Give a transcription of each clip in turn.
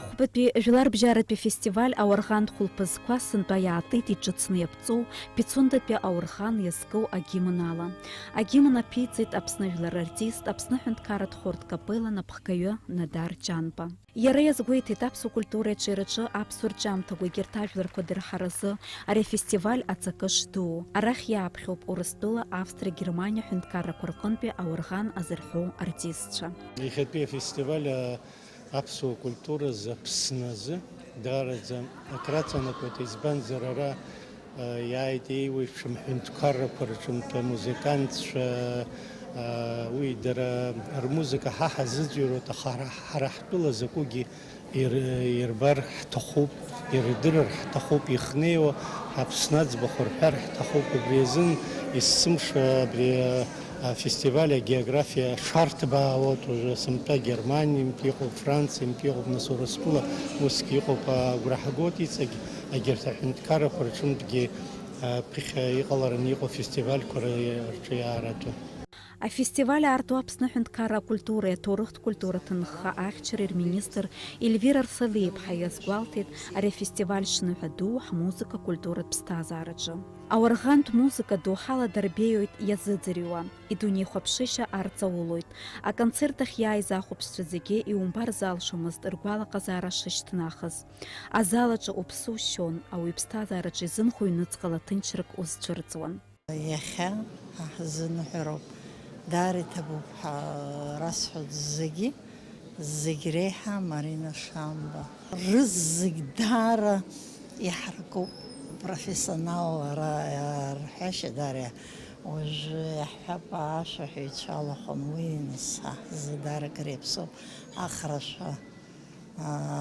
Ахәбатәи жәлар бжьаратәи фестиваль ауархантә хәылԥазқәа сынтәа иаатит иҿыцны иаԥҵоу Пицундатәи ауархан иазкыу агимн ала. Агимн аԥиҵеит Аԥсны жәлар артист, Аԥсны ҳәынҭқарратә хәырҭкапыла напхгаҩы Надар Ҷанба. Иара иазгәеиҭеит аԥсуа культура иаҿераҿы аԥсуа рҿиамҭақәа егьырҭ ажәларқәа дырҳаразы ари афестиваль аҵакыш дуу. Арахь иааԥхьоуп Урыстәыла, Австрия, Германия ҳәынҭқаррақәа рҟынтәи ауархан азырҳәоу артистцәа. Иахьатәи афестиваль аԥсуа культура Аԥсназы даараӡа акраҵанакуеит, избанзар ара иааит еиуеиԥшым ҳәынҭқаррақәа рҿынтә амузикантцәа, уи дара рмузыка ҳа ҳазыӡырҩуеит, аха ҳара ҳтәыла закәугьы ирбар ҳҭахуп, ирдырыр ҳҭахуп, ихнеиуа Аԥсны аӡбахә рҳәар ҳҭахуп. Убри азын есымша абри фестиваль агеографиа шарҭбаауоуп, уже сынтәа Германиантә иҟоуп, Франциантә иҟоуп, нас Урыстәыла усгьы иҟоуп, агәра ҳгоит иҵегь егьырҭ аҳәынҭқаррақәа рҿынтәгьы ԥыхьа иҟалараны иҟоу фестивальқәа рҿы иааратәы. Афестиваль аарту Аԥсны ҳәынҭқарра акультуреи аҭоурыхтә культураҭ нхха ахьчареи рминистр Ельвира Рсалиԥҳа иазгәалҭеит ари афестиваль шныҳәа ду ҳмузыка культуратә ԥсҭазаараҿы. Ауархантә музыка доуҳала дарбеиоит иазыӡырҩуа, идунеихәаԥшышьа арҵаулоит. Аконцерт ахь иааиз ахәаԥшцәа зегьы иумбар залшомызт ргәалаҟазаара шышьҭнахыз. Азал аҿы уԥсы ушьон, ауаҩы иԥсҭазаараҿы изынхо ҩныҵҟала ҭынчрак узцәырҵуан. Иахьа ҳзыныҳәароуп. Даара иҭабуп расҳәоит зегь реиҳа Марина Шамба. Рызегь даара иҳаракуп профессионалра рҳәашьа даара уажәы иаҳҳәап ашәаҳәаҩцәа алахәын уи нас даарак реиԥсоуп ахрашәа,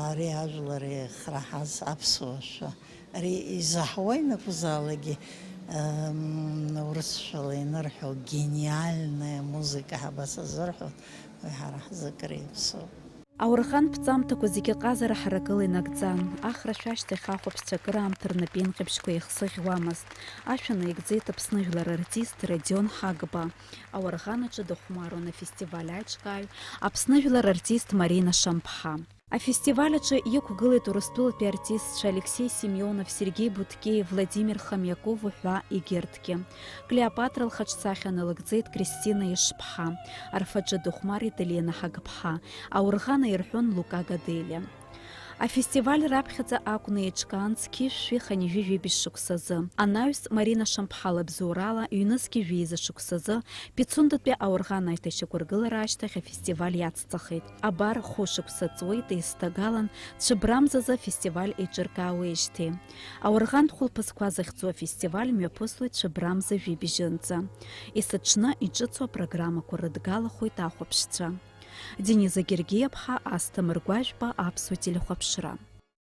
ари ажәлар ихраҳаз аԥсуашәа, ари изаҳуа ианакәызаалакгьы урысшәала инырҳәо гениальная музыка ҳабас азырҳәоит, уи ҳара ҳзык реиԥсоуп. Ауархан ԥҵамҭақәа зегьы ҟазара ҳаракыла инагӡан. Ахрашәа ашьҭахь ахәаԥшцәа акыраамҭа рнапеинҟьабжьқәа еихсыӷьуамызт. Ашәа наигӡеит Аԥсны жәлар артист Радион Ҳагба. Ауархан аҿы дахәмаруан афестиваль аиҿкааҩ Аԥсны жәлар артист Марина Шамԥҳа. Афестиваль аҿы иқәгылеит Урыстәылатәи артистцәа Алексей Семионов, Сергей Буткеев, Владимир Хамиаков ҳәа егьырҭгьы. Клеопатра лхаҿсахьа налыгӡеит Кристина Ишԥҳа. Арфаҿы дыхәмарит Елена Ҳагԥҳа. Ауархан аирҳәон Лука Гаделиа. Афестиваль раԥхьаӡа акәны еиҿкаан цқьи-шәшәи ханижәи-жәибжь шықәсазы. Анаҩс Марина Шамԥҳа лабзоурала ҩнызқьи жәеиза шықәсазы Пицундатәи ауархан аиҭашьақәыргылара ашьҭахь афестиваль иацҵахеит. Абар хәышықәса ҵуеит еизҭагалан ҽыбрамзазы афестиваль еиҿыркаауеижьҭеи. Ауархантә хәылԥазқәа захьӡу афестиваль мҩаԥысуеит ҽыбрамза жәибжьынӡа. Есыҽны иҿыцу апрограммақәа рыдгалахоит ахәаԥшцәа. Дениза Гергиаԥҳа, Асҭамыр Гәажәба, Аԥсуа телехәаԥшра.